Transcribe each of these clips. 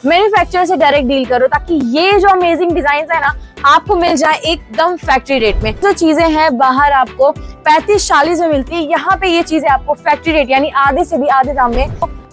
Manufacturer से direct deal करो ताकि ये जो अमेजिंग डिजाइन है ना आपको मिल जाए एकदम फैक्ट्री रेट में। जो चीजें हैं बाहर आपको 35-40 में मिलती है, यहाँ पे ये चीजें आपको फैक्ट्री रेट यानी आधे से भी आधे दाम में,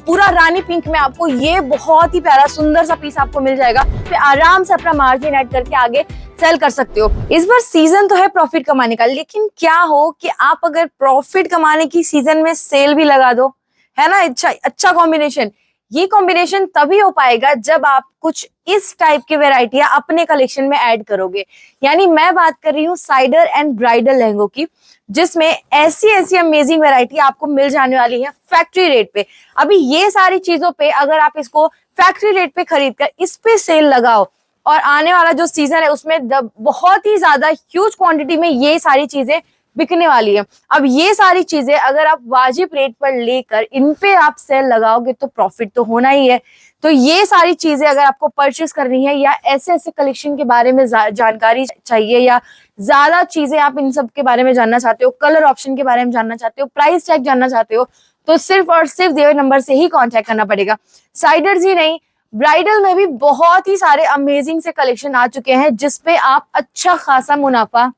पूरा रानी पिंक में आपको ये बहुत ही प्यारा सुंदर सा पीस आपको मिल जाएगा। फिर आराम से अपना मार्जिन ऐड करके आगे सेल कर सकते हो। इस बार सीजन तो है प्रॉफिट कमाने का, लेकिन क्या हो कि आप अगर प्रॉफिट कमाने की सीजन में सेल भी लगा दो, है ना, अच्छा कॉम्बिनेशन। ये कॉम्बिनेशन तभी हो पाएगा जब आप कुछ इस टाइप की वेराइटियां अपने कलेक्शन में ऐड करोगे। यानी मैं बात कर रही हूँ साइडर एंड ब्राइडल लहंगों की, जिसमें ऐसी ऐसी अमेजिंग वैरायटी आपको मिल जाने वाली है फैक्ट्री रेट पे। अभी ये सारी चीजों पे अगर आप इसको फैक्ट्री रेट पे खरीद कर इस पे सेल लगाओ और आने वाला जो सीजन है उसमें बहुत ही ज्यादा ह्यूज क्वांटिटी में ये सारी चीजें बिकने वाली है। अब ये सारी चीजें अगर आप वाजिब रेट पर लेकर इन पे आप सेल लगाओगे तो प्रॉफिट तो होना ही है। तो ये सारी चीजें अगर आपको परचेस करनी है या ऐसे ऐसे कलेक्शन के बारे में जानकारी चाहिए या ज्यादा चीजें आप इन सब के बारे में जानना चाहते हो, कलर ऑप्शन के बारे में जानना चाहते हो, प्राइस टैग जानना चाहते हो, तो सिर्फ और सिर्फ दिए हुए नंबर से ही कॉन्टेक्ट करना पड़ेगा। साइडर्स ही नहीं, ब्राइडल में भी बहुत ही सारे अमेजिंग से कलेक्शन आ चुके हैं जिसपे आप अच्छा खासा मुनाफा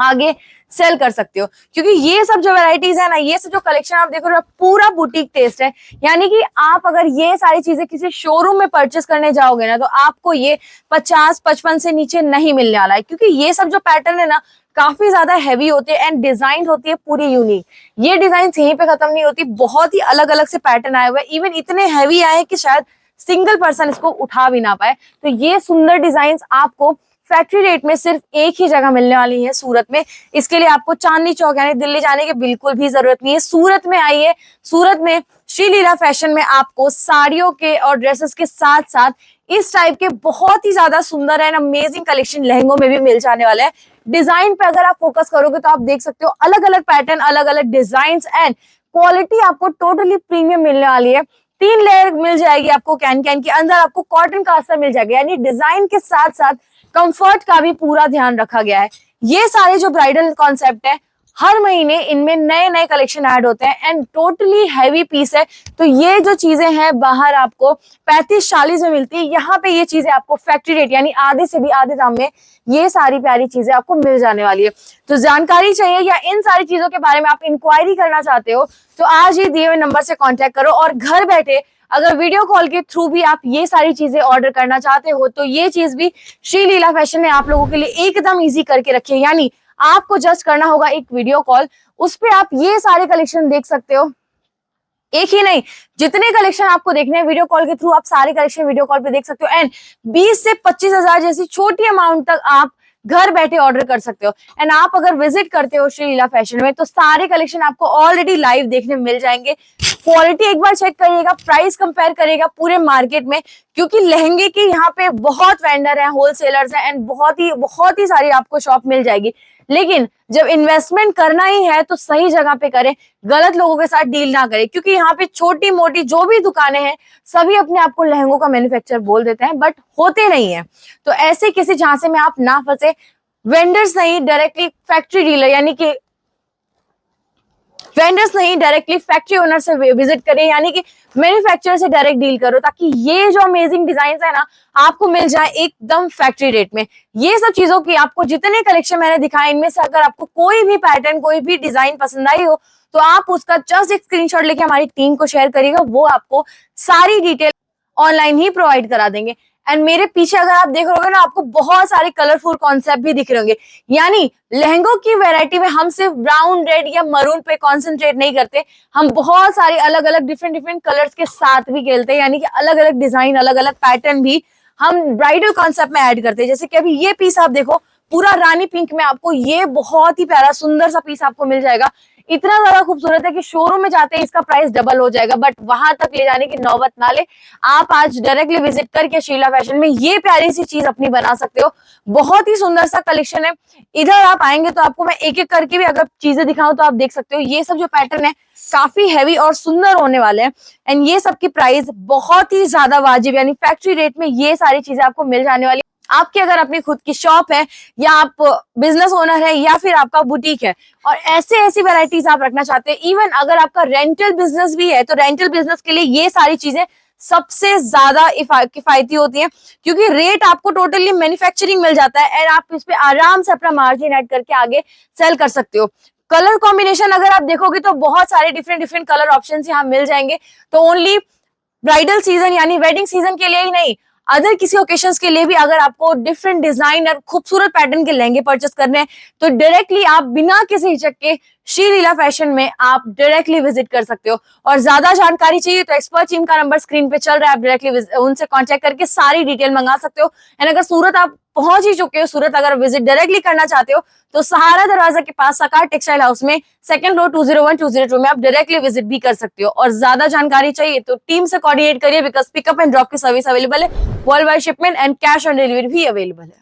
आगे सेल कर सकते हो। क्योंकि ये सब जो वैरायटीज है ना, ये सब जो कलेक्शन आप देखो पूरा बुटीक टेस्ट है। यानी कि आप अगर ये सारी चीजें किसी शोरूम में परचेस करने जाओगे ना तो आपको ये 50-55 से नीचे नहीं मिलने वाला है। क्योंकि ये सब जो पैटर्न है ना काफी ज्यादा हैवी होते हैं एंड डिजाइन होती है पूरी यूनिक। ये डिजाइन यहीं पे खत्म नहीं होती, बहुत ही अलग अलग से पैटर्न आए हुए, इवन इतने हैवी आए कि शायद सिंगल पर्सन इसको उठा भी ना पाए। तो ये सुंदर डिजाइन आपको फैक्ट्री रेट में सिर्फ एक ही जगह मिलने वाली है, सूरत में। इसके लिए आपको चांदनी चौक यानी दिल्ली जाने की बिल्कुल भी जरूरत नहीं है। सूरत में आइए, सूरत में श्री लीला फैशन में आपको साड़ियों के और ड्रेसेस के साथ साथ इस टाइप के बहुत ही ज्यादा सुंदर एंड अमेजिंग कलेक्शन लहंगों में भी मिल जाने वाला है। डिजाइन पे अगर आप फोकस करोगे तो आप देख सकते हो अलग अलग पैटर्न, अलग अलग डिजाइन एंड क्वालिटी आपको टोटली प्रीमियम मिलने वाली है। 3 लेयर मिल जाएगी आपको कैन के अंदर, आपको कॉटन का असर मिल जाएगा। यानी डिजाइन के साथ साथ कंफर्ट का भी पूरा ध्यान रखा गया है। ये सारे जो ब्राइडल कॉन्सेप्ट है, हर महीने इनमें नए नए कलेक्शन ऐड होते हैं एंड टोटली हैवी पीस है। तो ये जो चीजें हैं बाहर आपको 35-40 में मिलती है, यहाँ पे ये चीजें आपको फैक्ट्री रेट यानी आधे से भी आधे दाम में ये सारी प्यारी चीजें आपको मिल जाने वाली है। तो जानकारी चाहिए या इन सारी चीजों के बारे में आप इंक्वायरी करना चाहते हो तो आज ही दिए हुए नंबर से कॉन्टेक्ट करो। और घर बैठे अगर वीडियो कॉल के थ्रू भी आप ये सारी चीजें ऑर्डर करना चाहते हो तो ये चीज भी श्री लीला फैशन ने आप लोगों के लिए एकदम इजी करके रखी है। यानी आपको जस्ट करना होगा एक वीडियो कॉल, उस पे आप ये सारे कलेक्शन देख सकते हो। एक ही नहीं, जितने कलेक्शन आपको देखने हैं वीडियो कॉल के थ्रू आप सारे कलेक्शन वीडियो कॉल पे देख सकते हो। एंड 20 से 25 हजार जैसी छोटी अमाउंट तक आप घर बैठे ऑर्डर कर सकते हो। एंड आप अगर विजिट करते हो श्री लीला फैशन में तो सारे कलेक्शन आपको ऑलरेडी लाइव देखने मिल जाएंगे। क्वालिटी एक बार चेक करिएगा, प्राइस कंपेयर करिएगा पूरे मार्केट में, क्योंकि लहंगे के यहाँ पे बहुत वेंडर हैं, होलसेलर्स हैं एंड बहुत ही सारी आपको शॉप मिल जाएगी। लेकिन जब इन्वेस्टमेंट करना ही है तो सही जगह पे करें, गलत लोगों के साथ डील ना करें। क्योंकि यहाँ पे छोटी मोटी जो भी दुकानें हैं सभी अपने आप को लहंगों का मैन्युफैक्चर बोल देते हैं बट होते नहीं है। तो ऐसे किसी झांसे में आप ना फंसे। वेंडर्स नहीं, डायरेक्टली फैक्ट्री डीलर यानी कि वेंडर्स नहीं, डायरेक्टली फैक्ट्री ओनर से विजिट करें, यानी कि मैन्युफैक्चरर से डायरेक्ट डील करो ताकि ये जो अमेजिंग डिजाइन है ना आपको मिल जाए एकदम फैक्ट्री रेट में। ये सब चीजों की आपको जितने कलेक्शन मैंने दिखाए इनमें से अगर आपको कोई भी पैटर्न, कोई भी डिजाइन पसंद आई हो तो आप उसका जस्ट एक स्क्रीनशॉट लेके हमारी टीम को शेयर करिएगा, वो आपको सारी डिटेल ऑनलाइन ही प्रोवाइड करा देंगे। एंड मेरे पीछे अगर आप देख रहे हो ना आपको बहुत सारे कलरफुल कॉन्सेप्ट भी दिख रहे होंगे। यानी लहंगों की वैरायटी में हम सिर्फ ब्राउन, रेड या मरून पे कॉन्सेंट्रेट नहीं करते, हम बहुत सारे अलग अलग डिफरेंट कलर्स के साथ भी खेलते हैं। यानी कि अलग अलग डिजाइन, अलग अलग पैटर्न भी हम ब्राइडल कॉन्सेप्ट में ऐड करते हैं। जैसे कि अभी ये पीस आप देखो पूरा रानी पिंक में, आपको ये बहुत ही प्यारा सुंदर सा पीस आपको मिल जाएगा। इतना ज्यादा खूबसूरत है कि शोरूम में जाते हैं इसका प्राइस डबल हो जाएगा, बट वहां तक ले जाने की नौबत ना ले। आप आज डायरेक्टली विजिट करके श्री लीला फैशन में ये प्यारी सी चीज अपनी बना सकते हो। बहुत ही सुंदर सा कलेक्शन है। इधर आप आएंगे तो आपको मैं एक एक करके भी अगर चीजें दिखाऊं तो आप देख सकते हो। ये सब जो पैटर्न है काफी हैवी और सुंदर होने वाले हैं एंड ये सब की प्राइस बहुत ही ज्यादा वाजिब यानी फैक्ट्री रेट में ये सारी चीजें आपको मिल जाने वाली। आपकी अगर अपनी खुद की शॉप है या आप बिजनेस ओनर है या फिर आपका बुटीक है और ऐसी वैरायटीज आप रखना चाहते हैं, इवन अगर आपका रेंटल बिजनेस भी है तो रेंटल बिजनेस के लिए ये सारी चीजें सबसे ज्यादा किफायती होती हैं, क्योंकि रेट आपको टोटली मैन्युफैक्चरिंग मिल जाता है एंड आप इस पे आराम से अपना मार्जिन ऐड करके आगे सेल कर सकते हो। कलर कॉम्बिनेशन अगर आप देखोगे तो बहुत सारे डिफरेंट डिफरेंट कलर ऑप्शंस यहाँ मिल जाएंगे। तो ओनली ब्राइडल सीजन यानी वेडिंग सीजन के लिए ही नहीं, अदर किसी ओकेशंस के लिए भी अगर आपको डिफरेंट डिजाइन और खूबसूरत पैटर्न के लहंगे परचेस करने हैं तो डायरेक्टली आप बिना किसी हिचक के श्री लीला फैशन में आप डायरेक्टली विजिट कर सकते हो। और ज्यादा जानकारी चाहिए तो एक्सपर्ट टीम का नंबर स्क्रीन पे चल रहा है, आप डायरेक्टली उनसे कांटेक्ट करके सारी डिटेल मंगा सकते हो। एंड अगर सूरत आप पहुंच ही चुके हो, सूरत अगर विजिट डायरेक्टली करना चाहते हो तो सहारा दरवाजा के पास सकार टेक्सटाइल हाउस में सेकंड फ्लोर 201-202 में आप डायरेक्टली विजिट भी कर सकते हो। और ज्यादा जानकारी चाहिए तो टीम से कोऑर्डिनेट करिए, बिकॉज पिकअप एंड ड्रॉप की सर्विस अवेलेबल है, world wide shipment and cash on delivery भी अवेलेबल है।